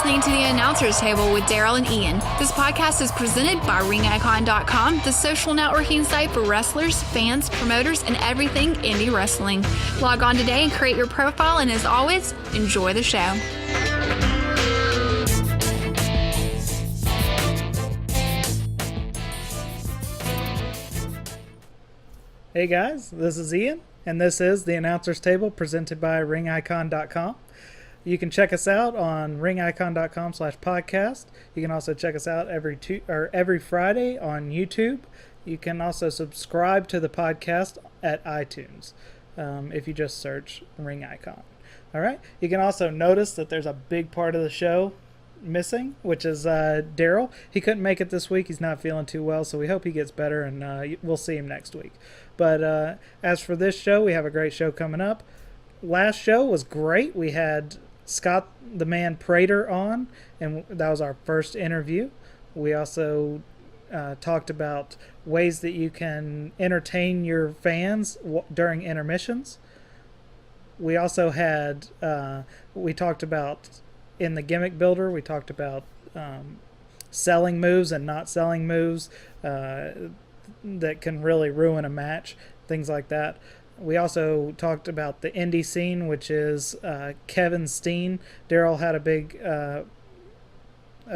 listening to The Announcer's Table with Daryl and Ian. This podcast is presented by RingIcon.com, the social networking site for wrestlers, fans, promoters, and everything indie wrestling. Log on today and create your profile, and as always, enjoy the show. Hey guys, this is Ian, and this is The Announcer's Table presented by RingIcon.com. You can check us out on ringicon.com/podcast. You can also check us out every Friday on YouTube. You can also subscribe to the podcast at iTunes if you just search Ring Icon. All right. You can also notice that there's a big part of the show missing, which is Daryl. He couldn't make it this week. He's not feeling too well, so we hope he gets better, and we'll see him next week. But as for this show, we have a great show coming up. Last show was great. We had Scott the Man Prater on, and that was our first interview. We also talked about ways that you can entertain your fans during intermissions. We also had we talked about in the Gimmick Builder, we talked about selling moves and not selling moves that can really ruin a match, things like that. We also talked about the indie scene, which is Kevin Steen. Daryl had a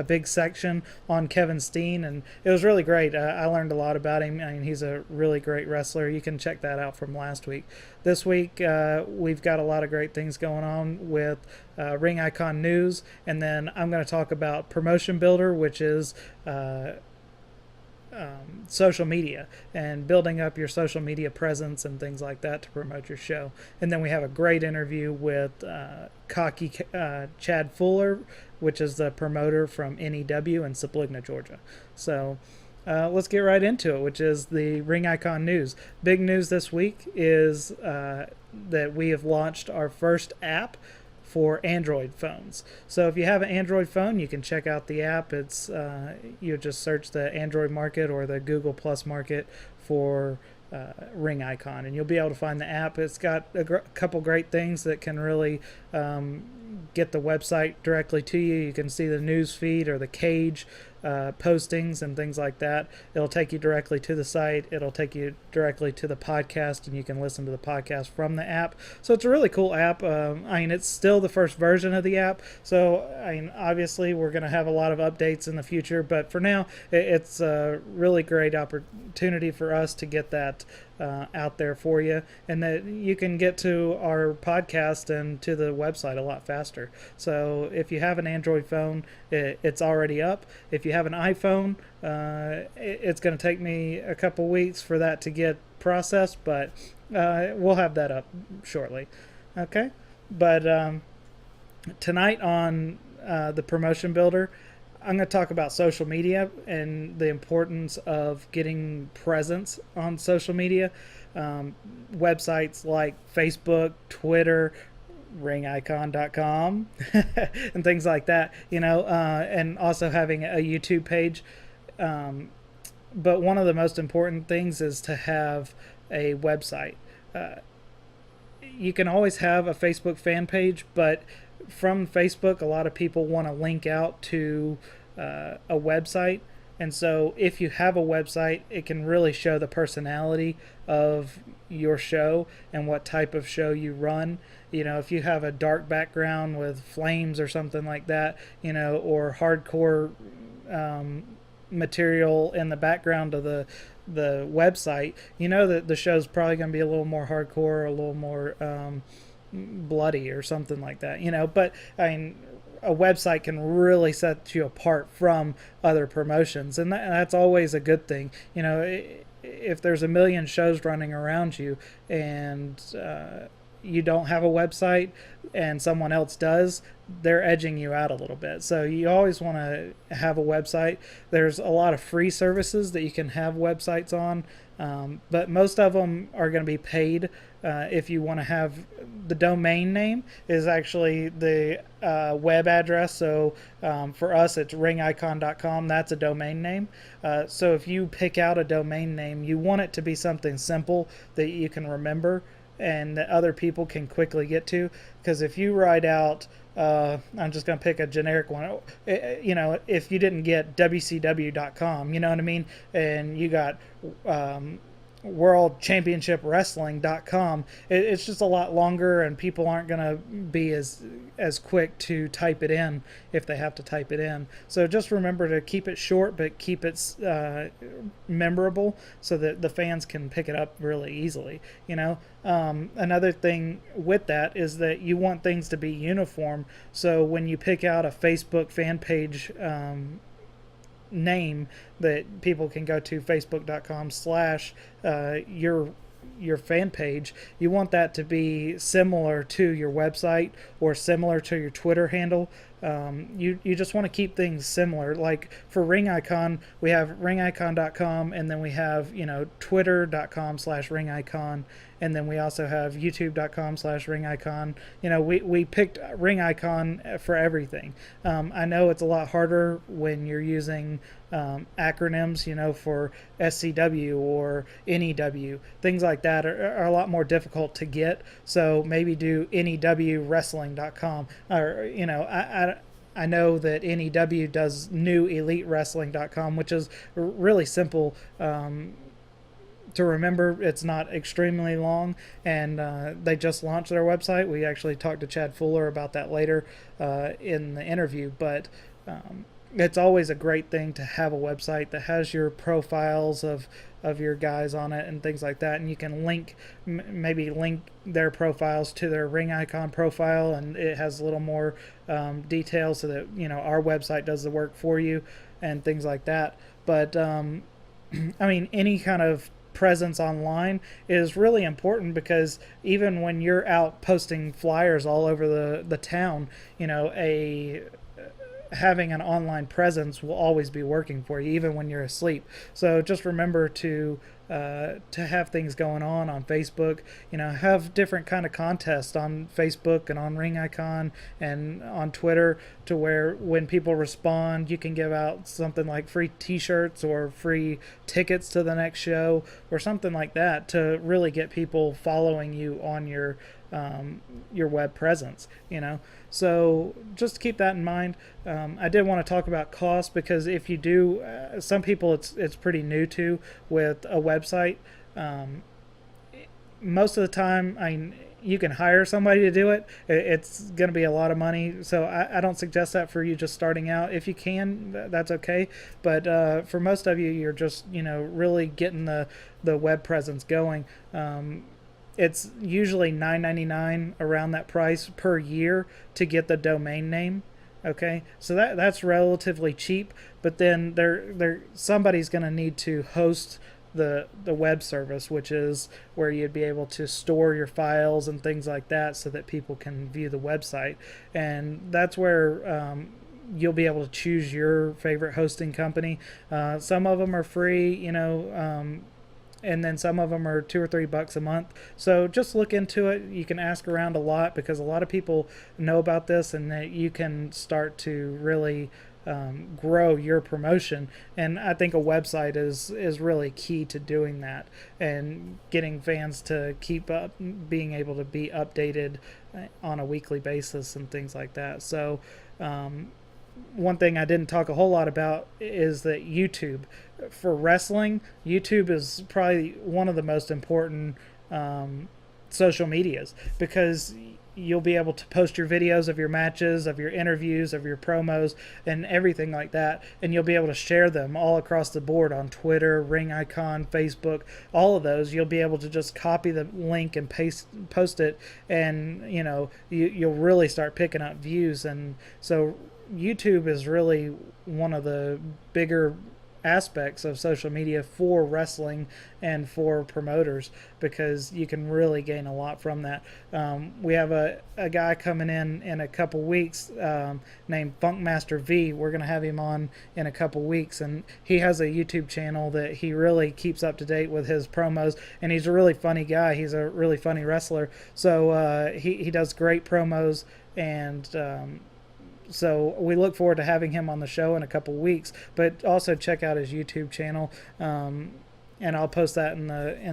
big section on Kevin Steen, and it was really great. I learned a lot about him. I mean, he's a really great wrestler. You can check that out from last week. This week, we've got a lot of great things going on with Ring Icon News, and then I'm going to talk about Promotion Builder, which is social media and building up your social media presence and things like that to promote your show. And then we have a great interview with Cocky Chad Fuller, which is the promoter from NEW in Subligna, Georgia. So let's get right into it, which is the Ring Icon news. Big news this week is that we have launched our first app for Android phones. So if you have an Android phone, you can check out the app. It's you just search the Android market or the Google Plus market for Ring Icon, and you'll be able to find the app. It's got a couple great things that can really get the website directly to you. You can see the news feed or the cage postings and things like that. It'll take you directly to the site. It'll take you directly to the podcast, and you can listen to the podcast from the app. So it's a really cool app. I mean, it's still the first version of the app, so I mean, obviously we're going to have a lot of updates in the future, but for now it's a really great opportunity for us to get that out there for you, and that you can get to our podcast and to the website a lot faster. So if you have an Android phone, it's already up. If you have an iPhone, it's going to take me a couple weeks for that to get processed, but we'll have that up shortly. Okay, but tonight on the Promotion Builder, I'm going to talk about social media and the importance of getting presence on social media. Websites like Facebook, Twitter, ringicon.com, and things like that, and also having a YouTube page. But one of the most important things is to have a website. You can always have a Facebook fan page, but from Facebook, a lot of people want to link out to a website. And so if you have a website, it can really show the personality of your show and what type of show you run. If you have a dark background with flames or something like that, or hardcore material in the background of the website, that the show's probably going to be a little more hardcore, a little more bloody or something like that, but I mean, a website can really set you apart from other promotions, and that's always a good thing. If there's a million shows running around you and you don't have a website and someone else does, they're edging you out a little bit. So you always want to have a website. There's a lot of free services that you can have websites on, but most of them are going to be paid. If you want to have the domain name is actually the web address. So for us, it's ringicon.com. That's a domain name. So if you pick out a domain name, you want it to be something simple that you can remember and that other people can quickly get to. Because if you write out, I'm just going to pick a generic one. If you didn't get WCW.com, you know what I mean? And you got worldchampionshipwrestling.com, it's just a lot longer, and people aren't going to be as quick to type it in if they have to type it in. So just remember to keep it short, but keep it memorable, so that the fans can pick it up really easily. Another thing with that is that you want things to be uniform. So when you pick out a Facebook fan page name that people can go to, facebook.com/your fan page, you want that to be similar to your website or similar to your Twitter handle. You just want to keep things similar. Like for Ring Icon, we have ringicon.com, and then we have twitter.com/ringicon, and then we also have youtube.com/ringicon. We picked Ring Icon for everything. I know it's a lot harder when you're using acronyms, for SCW or NEW. Things like that are a lot more difficult to get. So maybe do newwrestling.com, or I know that NEW does newelitewrestling.com, which is really simple to remember. It's not extremely long, and they just launched their website. We actually talked to Chad Fuller about that later in the interview, but it's always a great thing to have a website that has your profiles of your guys on it and things like that, and you can maybe link their profiles to their Ring Icon profile, and it has a little more details, so that our website does the work for you and things like that. But any kind of presence online is really important, because even when you're out posting flyers all over the town, having an online presence will always be working for you, even when you're asleep. So just remember to have things going on Facebook. Have different kind of contests on Facebook and on Ring Icon and on Twitter, to where when people respond, you can give out something like free t-shirts or free tickets to the next show or something like that, to really get people following you on your web presence. So just keep that in mind. I did want to talk about cost, because if you do, some people it's pretty new to with a website. Most of the time, you can hire somebody to do it. It's going to be a lot of money, so I don't suggest that for you just starting out. If you can, that's okay. But for most of you, you're just really getting the web presence going. It's usually $9.99, around that price per year, to get the domain name. Okay, so that's relatively cheap, but then somebody's going to need to host the web service, which is where you'd be able to store your files and things like that, so that people can view the website. And that's where you'll be able to choose your favorite hosting company. Some of them are free, and then some of them are $2 or $3 a month. So just look into it. You can ask around a lot, because a lot of people know about this, and that you can start to really grow your promotion. And I think a website is really key to doing that, and getting fans to keep up, being able to be updated on a weekly basis and things like that. So one thing I didn't talk a whole lot about is that YouTube. For wrestling, YouTube is probably one of the most important social medias, because you'll be able to post your videos of your matches, of your interviews, of your promos, and everything like that, and you'll be able to share them all across the board on Twitter, Ring Icon, Facebook, all of those. You'll be able to just copy the link and post it, and you'll really start picking up views. And so YouTube is really one of the bigger aspects of social media for wrestling and for promoters, because you can really gain a lot from that. We have a guy coming in a couple weeks named Funkmaster V. We're going to have him on in a couple weeks, and he has a YouTube channel that he really keeps up to date with his promos, and he's a really funny guy. He's a really funny wrestler, so he does great promos, and so we look forward to having him on the show in a couple weeks. But also check out his YouTube channel. and I'll post that in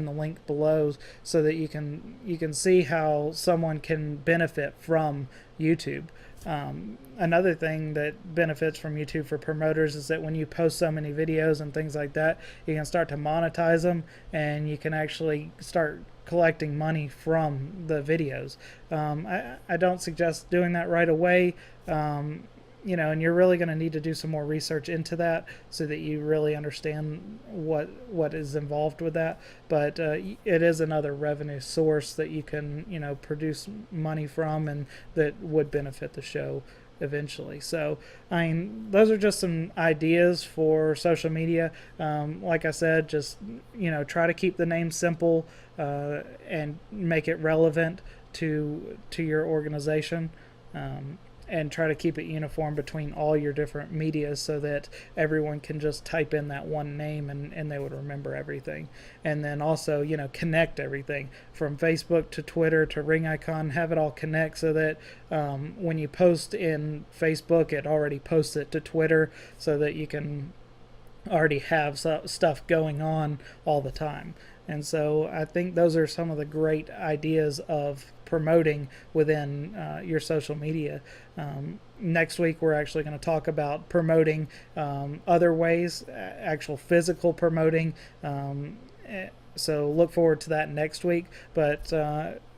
the link below so that you can see how someone can benefit from YouTube. Another thing that benefits from YouTube for promoters is that when you post so many videos and things like that, you can start to monetize them, and you can actually start collecting money from the videos. I don't suggest doing that right away. And you're really going to need to do some more research into that so that you really understand what is involved with that. But it is another revenue source that you can, produce money from, and that would benefit the show eventually. So, those are just some ideas for social media. Like I said, just, try to keep the name simple and make it relevant to your organization. And try to keep it uniform between all your different medias so that everyone can just type in that one name and they would remember everything. And then also, connect everything from Facebook to Twitter to Ring Icon, have it all connect so that when you post in Facebook, it already posts it to Twitter so that you can already have stuff going on all the time. And so I think those are some of the great ideas of promoting within your social media. Next week, we're actually going to talk about promoting other ways, actual physical promoting. So look forward to that next week. But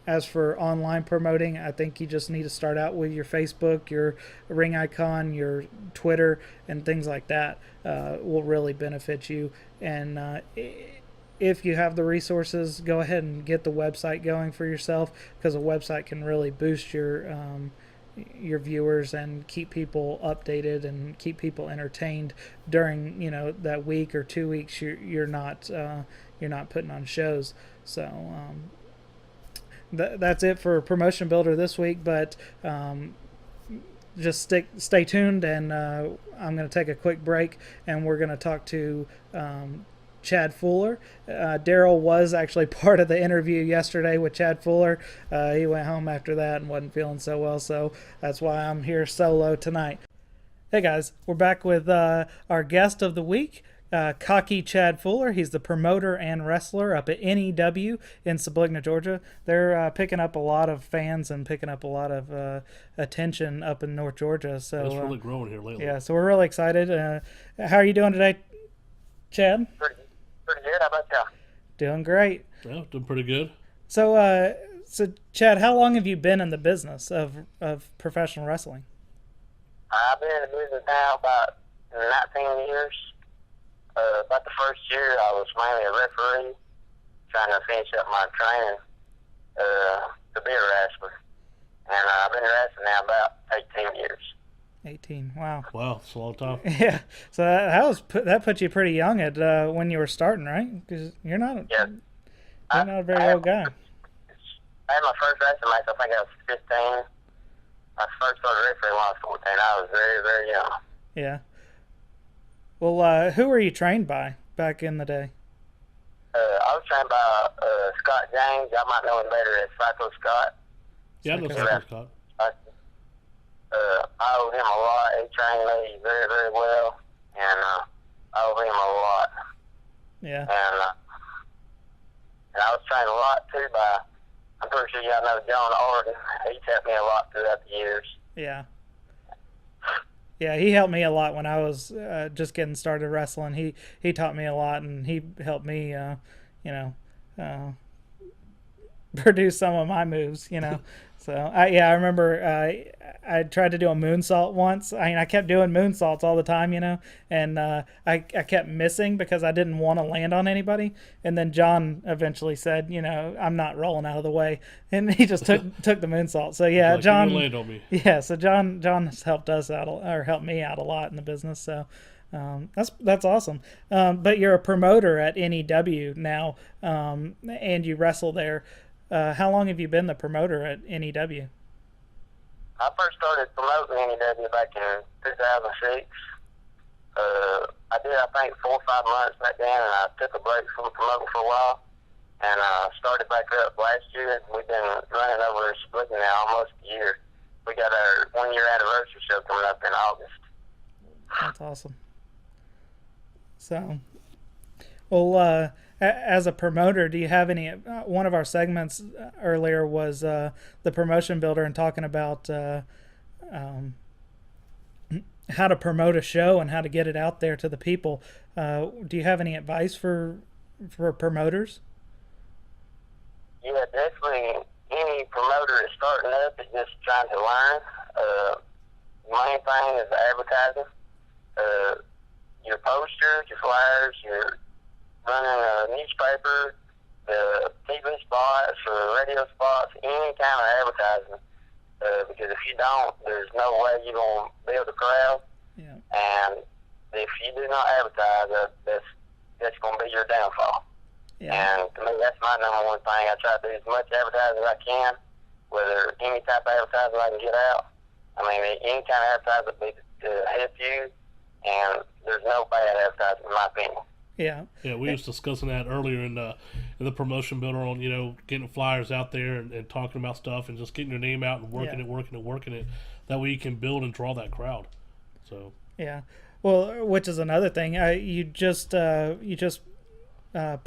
as for online promoting, I think you just need to start out with your Facebook, your Ring Icon, your Twitter, and things like that will really benefit you. And if you have the resources, go ahead and get the website going for yourself, because a website can really boost your viewers and keep people updated and keep people entertained during that week or 2 weeks you're not putting on shows. So that's it for Promotion Builder this week. But just stay tuned, and I'm going to take a quick break, and we're going to talk to Chad Fuller. Daryl was actually part of the interview yesterday with Chad Fuller. He went home after that and wasn't feeling so well, so that's why I'm here solo tonight. Hey guys, we're back with our guest of the week, cocky Chad Fuller. He's the promoter and wrestler up at NEW in Subligna, Georgia. They're picking up a lot of fans and picking up a lot of attention up in North Georgia. So it's really growing here lately. Yeah, so we're really excited. How are you doing today, Chad? Pretty good. How about you? Doing great. Yeah, doing pretty good. So, Chad, how long have you been in the business of professional wrestling? I've been in the business now about 19 years. About the first year, I was mainly a referee, trying to finish up my training to be a wrestler. And I've been wrestling now about 18 years. 18. Wow. Wow, it's a long time. Yeah. So that put you pretty young at when you were starting, right? Because you're not a very old guy. I had my first wrestling match. I think I was 15. I first started refereeing when I was 14. I was very, very young. Yeah. Well, who were you trained by back in the day? I was trained by Scott James. I might know him better as Psycho Scott. Yeah, I know Psycho Scott. I owe him a lot. He trained me very, very well, and I owe him a lot. Yeah. And I was trained a lot too by, I'm pretty sure y'all know John Arden. He's helped me a lot throughout the years. Yeah. Yeah, he helped me a lot when I was just getting started wrestling. He taught me a lot, and he helped me, produce some of my moves, So, I remember I tried to do a moonsault once. I kept doing moonsaults all the time, and I kept missing because I didn't want to land on anybody. And then John eventually said, I'm not rolling out of the way. And he just took the moonsault. So, yeah, like, John. You land on me. Yeah, so John has helped us out, or helped me out a lot in the business. So, that's awesome. But you're a promoter at NEW now, and you wrestle there. How long have you been the promoter at NEW? I first started promoting NEW back in 2006. I did, I think, 4 or 5 months back then, and I took a break from promoting for a while. And I started back up last year. We've been running over Splitting now almost a year. We got our 1-year anniversary show coming up in August. That's awesome. So, well, as a promoter, do you have any? One of our segments earlier was the promotion builder and talking about how to promote a show and how to get it out there to the people. Do you have any advice for promoters? Yeah, definitely. Any promoter that's starting up is just trying to learn. The main thing is advertising. Your posters, your flyers, your running a newspaper, the TV spots or radio spots, any kind of advertising. Because if you don't, there's no way you're going to build a crowd. Yeah. And if you do not advertise, that's going to be your downfall. Yeah. And to me, that's my number one thing. I try to do as much advertising as I can, whether any type of advertising I can get out. I mean, any kind of advertising will be to help you, and there's no bad advertising in my opinion. Yeah, we was discussing that earlier in the promotion builder on, getting flyers out there and talking about stuff and just getting your name out and working it. That way you can build and draw that crowd. So yeah, well, which is another thing. You just posted a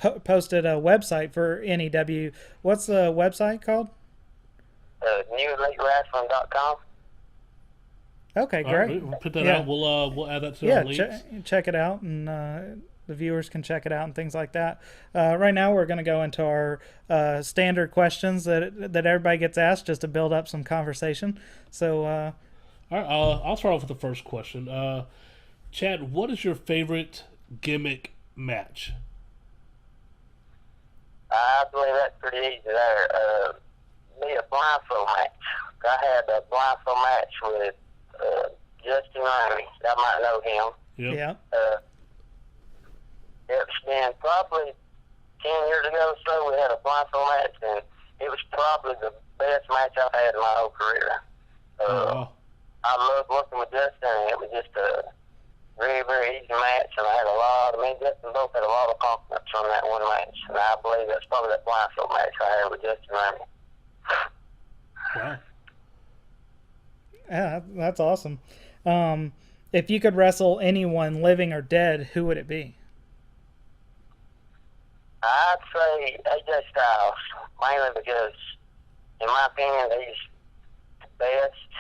website for NEW. What's the website called? NewEliteWrestling.com. Okay, great. Right, we'll put that out. We'll add that to our links. Check it out, and the viewers can check it out and things like that. Right now, we're going to go into our standard questions that everybody gets asked, just to build up some conversation. So, all right, I'll start off with the first question. Chad, what is your favorite gimmick match? I believe that's pretty easy there. Be a blindfold match. I had a blindfold match with Justin Riley. I might know him. Yep. yeah. It's been probably 10 years ago or so. We had a blindfold match, and it was probably the best match I've had in my whole career. I loved working with Justin, and it was just a very, very easy match, and I had me and Justin both had a lot of confidence from that one match, and I believe that's probably that blindfold match I had with Justin Riley. Wow. Yeah, that's awesome. If you could wrestle anyone, living or dead, who would it be? I'd say AJ Styles, mainly because, in my opinion, he's the best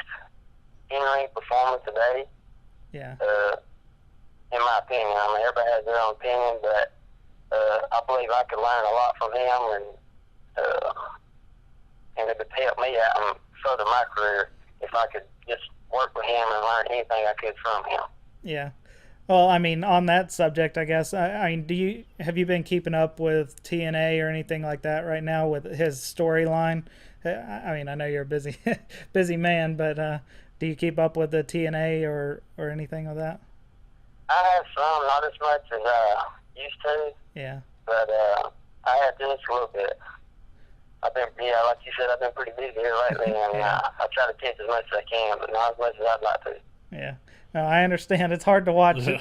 in-ring performer today. Yeah. In my opinion, I mean, everybody has their own opinion, but I believe I could learn a lot from him, and it would help me out and further my career if I could just work with him and learn anything I could from him. Yeah. Well, I mean, on that subject, I guess, I mean, have you been keeping up with TNA or anything like that right now with his storyline? I mean, I know you're a busy man, but do you keep up with the TNA or anything like that? I have some, not as much as I used to. Yeah. But I have just a little bit. I've been, like you said, I've been pretty busy here lately, and I try to catch as much as I can, but not as much as I'd like to. Yeah. No, I understand. It's hard to watch, 3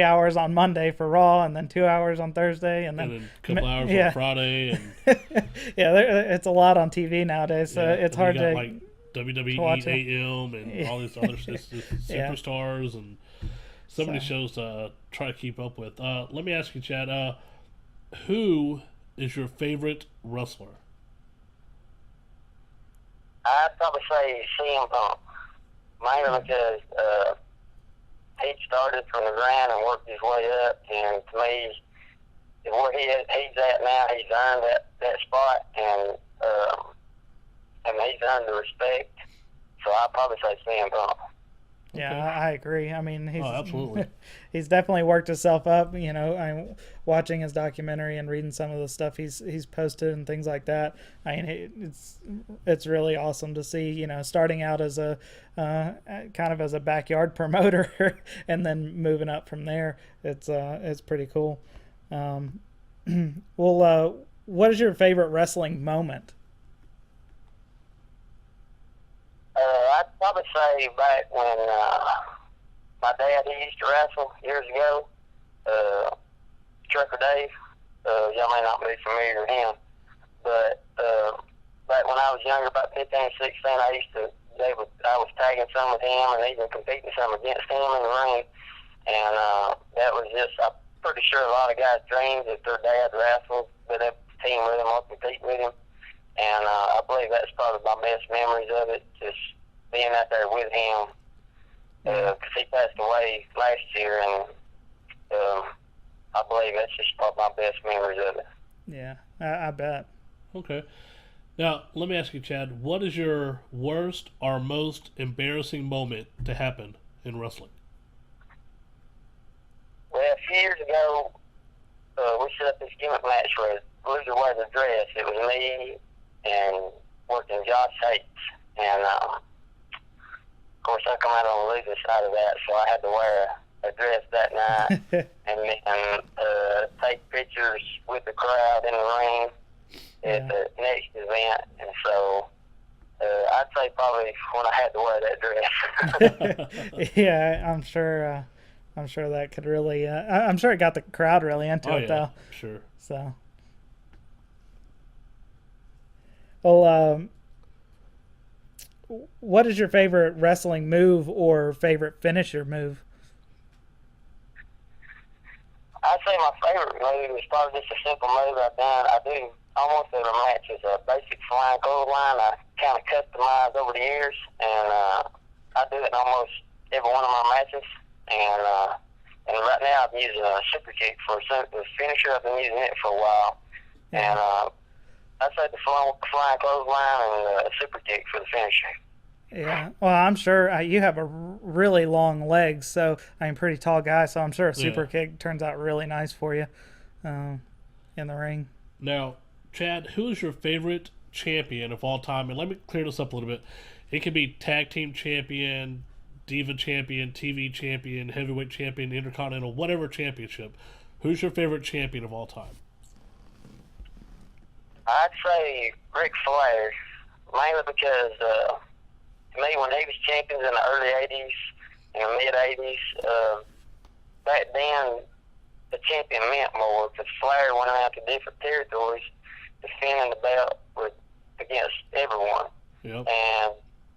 hours on Monday for Raw, and then 2 hours on Thursday, and then a couple hours on Friday. And it's a lot on TV nowadays, so it's hard to like WWE AM and all these other superstars and so many shows to try to keep up with. Let me ask you, Chad, who is your favorite wrestler? I'd probably say CM Punk. Mainly because he started from the ground and worked his way up, and to me, where he's at now, he's earned that spot, and he's earned the respect. So I'd probably say CM Punk. Yeah, okay. I agree. I mean, absolutely. He's definitely worked himself up. I'm watching his documentary and reading some of the stuff he's posted and things like that. I mean, it's really awesome to see. Starting out as a kind of as a backyard promoter and then moving up from there. It's pretty cool. Well, what is your favorite wrestling moment? I'd probably say back when my dad, he used to wrestle years ago, Trucker Dave. Y'all may not be familiar with him, but back when I was younger, about 15, 16, I was tagging some with him and even competing some against him in the ring, and that was just, pretty sure a lot of guys' dreams if their dad wrestled, been able to team with him or compete with him. And I believe that's probably my best memories of it, just being out there with him. Because he passed away last year, and I believe that's just probably my best memories of it. Yeah, I bet. Okay. Now, let me ask you, Chad, what is your worst or most embarrassing moment to happen in wrestling? Well, a few years ago, we set up this gimmick match where loser wears a dress. It was me and working Josh Hates. And, of course, I come out on the losing side of that, so I had to wear a dress that night and then take pictures with the crowd in the ring at the next event. And so I'd say probably when I had to wear that dress. Yeah, I'm sure that could really I'm sure it got the crowd really into it though. Sure. So well, what is your favorite wrestling move or favorite finisher move? I'd say my favorite move is probably just a simple move I've done. I do almost every match is a basic flying clothesline. I kind of customized over the years, and I do it in almost every one of my matches. And right now I'm using a super kick for the finisher. I've been using it for a while. And I'd say the flying clothesline and the super kick for the finisher. Yeah, well, I'm sure you have a really long legs, so I'm a pretty tall guy, so I'm sure a super kick turns out really nice for you in the ring. Now, Chad, who is your favorite champion of all time? And let me clear this up a little bit. It can be tag team champion, diva champion, TV champion, heavyweight champion, intercontinental, whatever championship. Who's your favorite champion of all time? I'd say Ric Flair, mainly because to me, when he was champions in the early 80s and the mid-80s, back then the champion meant more because Flair went out to different territories defending the belt against everyone. Yep. And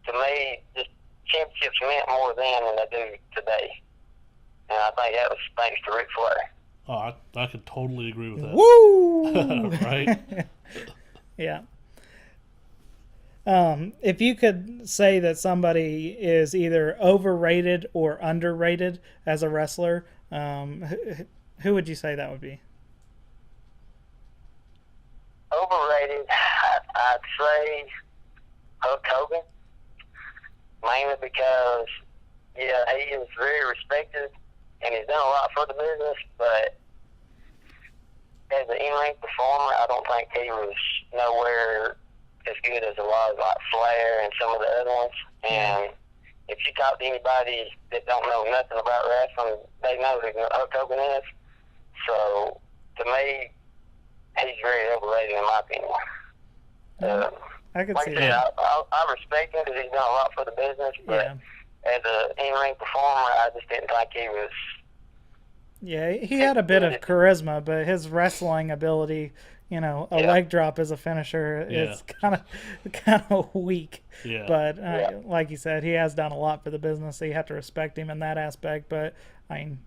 to me, just championships meant more then than they do today. And I think that was thanks to Ric Flair. Oh, I could totally agree with that. Woo! Right? Yeah. If you could say that somebody is either overrated or underrated as a wrestler, who would you say that would be? Overrated, I'd say Hulk Hogan, mainly because, he is very respected and he's done a lot for the business, but as an in-ring performer, I don't think he was nowhere as good as a lot of like Flair and some of the other ones. And if you talk to anybody that don't know nothing about wrestling, they know who Hulk Hogan is. So to me, he's very overrated in my opinion. I could like see I said, that. I respect him because he's done a lot for the business, but as an in-ring performer, I just didn't think he was. Yeah, he had a bit of charisma, but his wrestling ability, a leg drop as a finisher is kind of weak. Yeah. But like you said, he has done a lot for the business, so you have to respect him in that aspect. But I mean,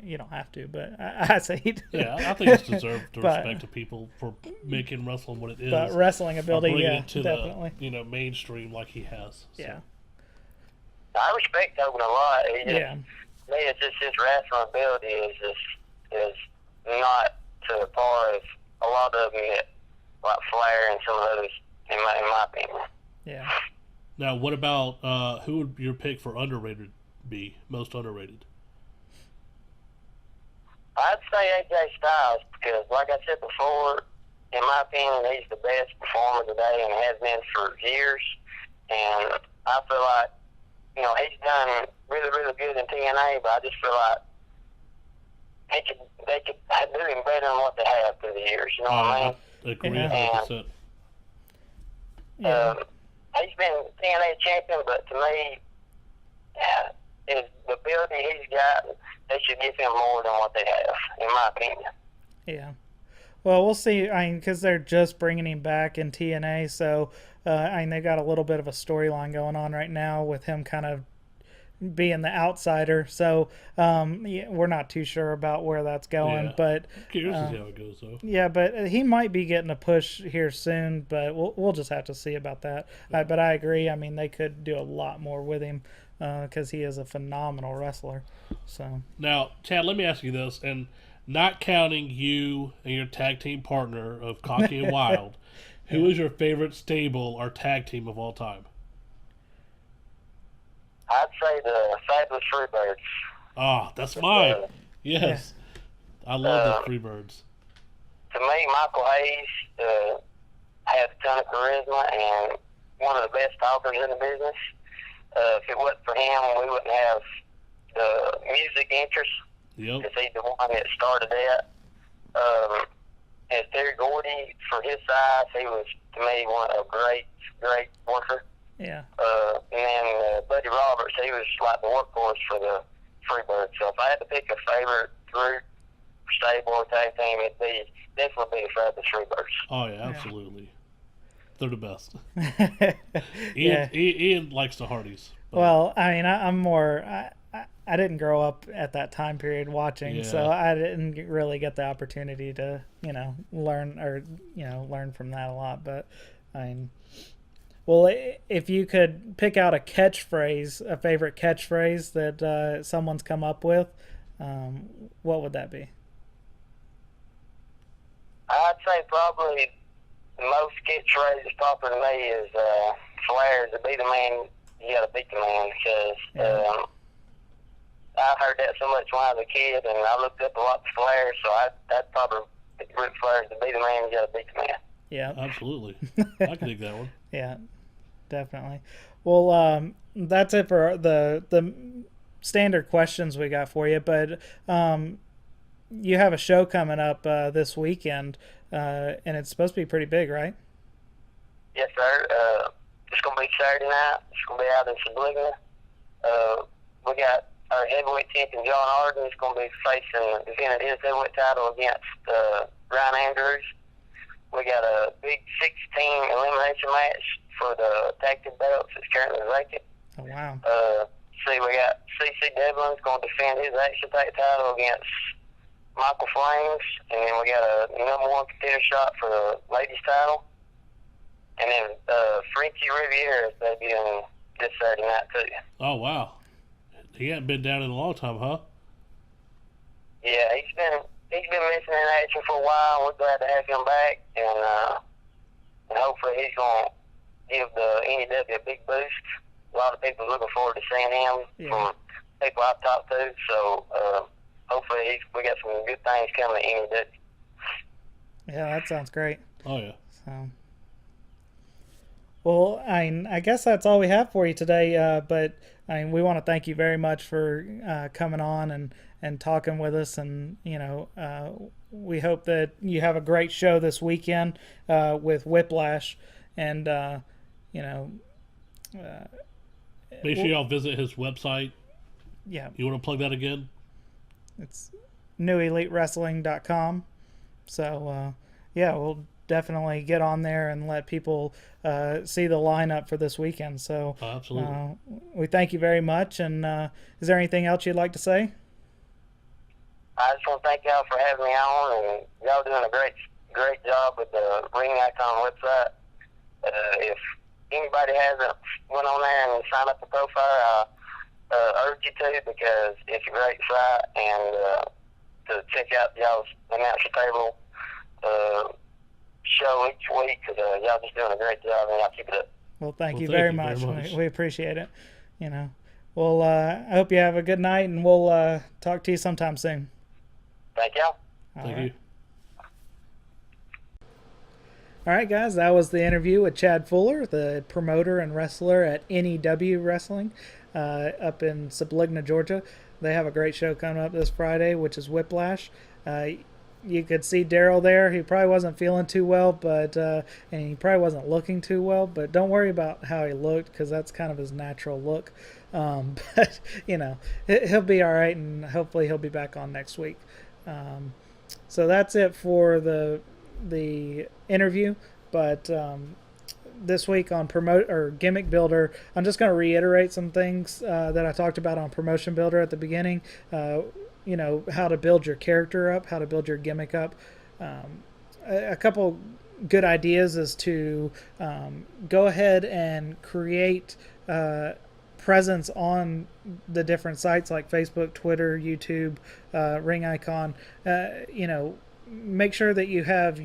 you don't have to, but I say he did. Yeah, I think it's deserved the respect of people for making wrestling what it is. But wrestling ability, it to definitely. The mainstream like he has. So. Yeah. I respect Hogan a lot. Yeah. Me, it's just his wrestling ability is not to the par of a lot of them that, like Flair and some of others, in my opinion. Yeah. Now, what about who would your pick for underrated be? Most underrated? I'd say AJ Styles because, like I said before, in my opinion, he's the best performer today and has been for years. And I feel like, he's done really, really good in TNA, but I just feel like they could do him better than what they have through the years. You know what I mean? I agree 100%. He's been TNA champion, but to me, is the ability he's got, they should give him more than what they have, in my opinion. Yeah. Well, we'll see. Because they're just bringing him back in TNA, so they've got a little bit of a storyline going on right now with him kind of being the outsider. So we're not too sure about where that's going. But I'm curious to see how it goes, though. Yeah, but he might be getting a push here soon. But we'll just have to see about that. Yeah. But I agree. I mean, they could do a lot more with him because he is a phenomenal wrestler. So now, Chad, let me ask you this, and not counting you and your tag team partner of Cocky and Wild, who is your favorite stable or tag team of all time? I'd say the Fabulous Freebirds. Oh, that's mine. Yes. I love the Freebirds. To me, Michael Hayes has a ton of charisma and one of the best talkers in the business. If it wasn't for him, we wouldn't have the music interest. Yep. Because he's the one that started that. And Terry Gordy, for his size, he was, to me, a great worker. Yeah. And then Buddy Roberts, he was like the workhorse for the Freebirds. So if I had to pick a favorite group, stable, or tag team, it'd definitely be the Fabulous Freebirds. Oh, yeah, absolutely. They're the best. Yeah. Ian likes the Hardys. Well, I mean, I'm more... I didn't grow up at that time period watching, so I didn't really get the opportunity to, learn from that a lot. But, I mean... Well, if you could pick out a favorite catchphrase that someone's come up with, what would that be? I'd say probably the most catchphrase popular to me is Flair, to be the man, you got to beat the man, because I heard that so much when I was a kid, and I looked up a lot to Flair, so I'd probably root Flair to be the man, you got to beat the man. Yeah, absolutely. I can dig that one. Yeah, definitely. Well, that's it for the standard questions we got for you. But you have a show coming up this weekend, and it's supposed to be pretty big, right? Yes, sir. It's going to be Saturday night. It's going to be out in Subligna. We got our heavyweight champion John Arden is going to be defending his heavyweight title against Ryan Andrews. We got a big 6-team elimination match for the tag team belts that's currently vacant. Oh, wow. We got C.C. Devlin's going to defend his action tag title against Michael Flames. And then we got a number one contender shot for the ladies title. And then Frankie Riviera is debuting this Saturday night, too. Oh, wow. He hadn't been down in a long time, huh? Yeah, he's been missing in action for a while. We're glad to have him back, and hopefully he's going to give the NEW a big boost. A lot of people are looking forward to seeing him from people I've talked to. So hopefully we got some good things coming to NEW. Yeah, that sounds great. Oh yeah. So. Well, I guess that's all we have for you today. But we want to thank you very much for coming on and talking with us. And we hope that you have a great show this weekend with Whiplash. And make sure y'all visit his website. Yeah. You want to plug that again? It's newelitewrestling.com. So we'll definitely get on there and let people see the lineup for this weekend. So absolutely. We thank you very much. And is there anything else you'd like to say? I just want to thank y'all for having me on, and y'all doing a great job with the Ring Icon website. If anybody hasn't went on there and signed up for profile, I urge you to, because it's a great site, and to check out y'all's announcer table show each week, because y'all just doing a great job, and y'all keep it up. Well, thank you very much. We appreciate it. Well, I hope you have a good night, and we'll talk to you sometime soon. Thank y'all. Thank you. All right, guys, that was the interview with Chad Fuller, the promoter and wrestler at NEW Wrestling up in Subligna, Georgia. They have a great show coming up this Friday, which is Whiplash. You could see Daryl there. He probably wasn't feeling too well, and he probably wasn't looking too well, but don't worry about how he looked, because that's kind of his natural look. But, he'll be all right, and hopefully he'll be back on next week. So that's it for the interview, but this week on Gimmick Builder, I'm just going to reiterate some things that I talked about on Promotion Builder at the beginning. How to build your character up, how to build your gimmick up. A couple good ideas is to go ahead and create presence on the different sites like Facebook, Twitter, YouTube, Ring Icon. Make sure that you have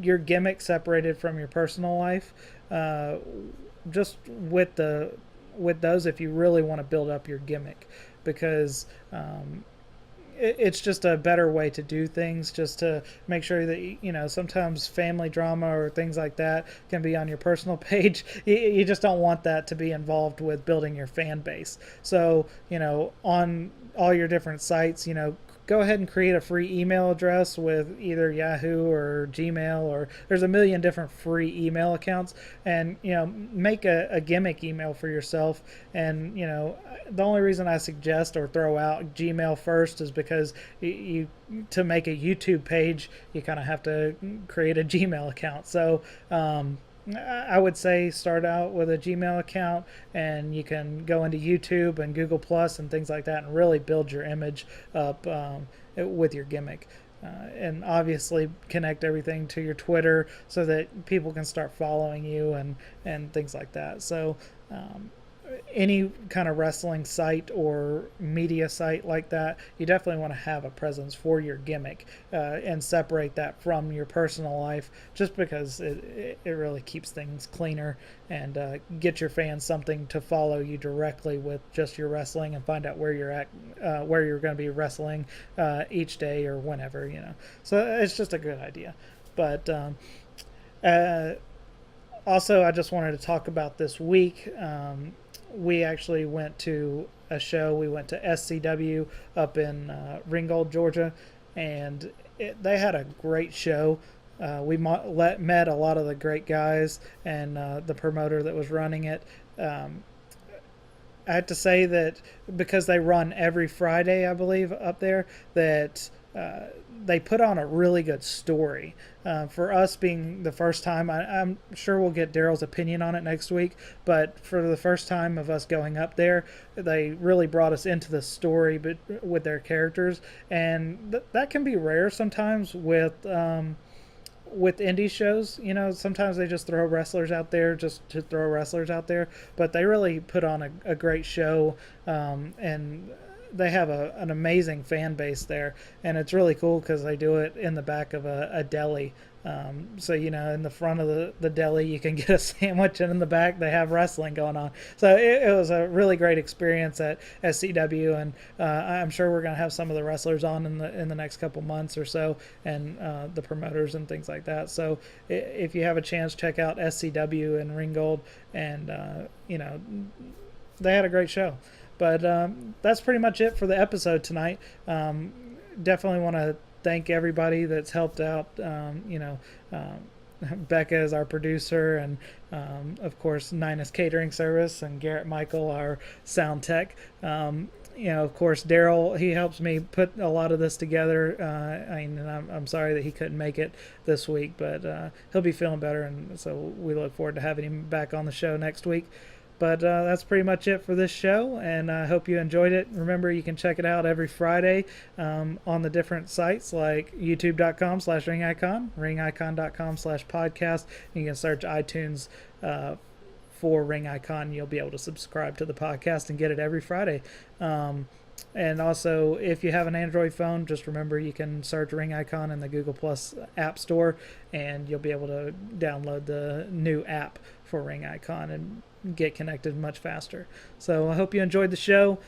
your gimmick separated from your personal life. Just with those, if you really want to build up your gimmick, because it's just a better way to do things, just to make sure that sometimes family drama or things like that can be on your personal page. You just don't want that to be involved with building your fan base. So on all your different sites, go ahead and create a free email address with either Yahoo or Gmail, or there's a million different free email accounts, and make a gimmick email for yourself. And the only reason I suggest or throw out Gmail first is because to make a YouTube page, you kind of have to create a Gmail account. So I would say start out with a Gmail account, and you can go into YouTube and Google Plus and things like that and really build your image up with your gimmick. And obviously connect everything to your Twitter so that people can start following you and things like that. So any kind of wrestling site or media site like that, you definitely want to have a presence for your gimmick and separate that from your personal life, just because it really keeps things cleaner and get your fans something to follow you directly with just your wrestling and find out where you're at, where you're going to be wrestling each day or whenever. So it's just a good idea. But also, I just wanted to talk about this week. We actually went to a show. We went to SCW up in Ringgold, Georgia, and they had a great show. We met a lot of the great guys and the promoter that was running it. I have to say that because they run every Friday, I believe, up there, that they put on a really good story. For us being the first time, I'm sure we'll get Daryl's opinion on it next week, but for the first time of us going up there, they really brought us into the story with their characters, and that can be rare sometimes with indie shows. Sometimes they just throw wrestlers out there just to throw wrestlers out there, but they really put on a great show, and they have an amazing fan base there, and it's really cool because they do it in the back of a deli. So in the front of the deli you can get a sandwich, and in the back they have wrestling going on. So it was a really great experience at SCW, and I'm sure we're going to have some of the wrestlers on in the next couple months or so, and the promoters and things like that. So if you have a chance, check out SCW in Ringgold, and they had a great show. But that's pretty much it for the episode tonight. Definitely want to thank everybody that's helped out. Becca is our producer, and of course Nina's catering service, and Garrett Michael, our sound tech. Of course Daryl, he helps me put a lot of this together. I'm sorry that he couldn't make it this week, but he'll be feeling better, and so we look forward to having him back on the show next week. But that's pretty much it for this show, and I hope you enjoyed it. Remember, you can check it out every Friday on the different sites like youtube.com/ringicon, ringicon.com/podcast. You can search iTunes for Ring Icon. You'll be able to subscribe to the podcast and get it every Friday. And also, if you have an Android phone, just remember you can search Ring Icon in the Google Plus App Store, and you'll be able to download the new app for Ring Icon and get connected much faster. So I hope you enjoyed the show.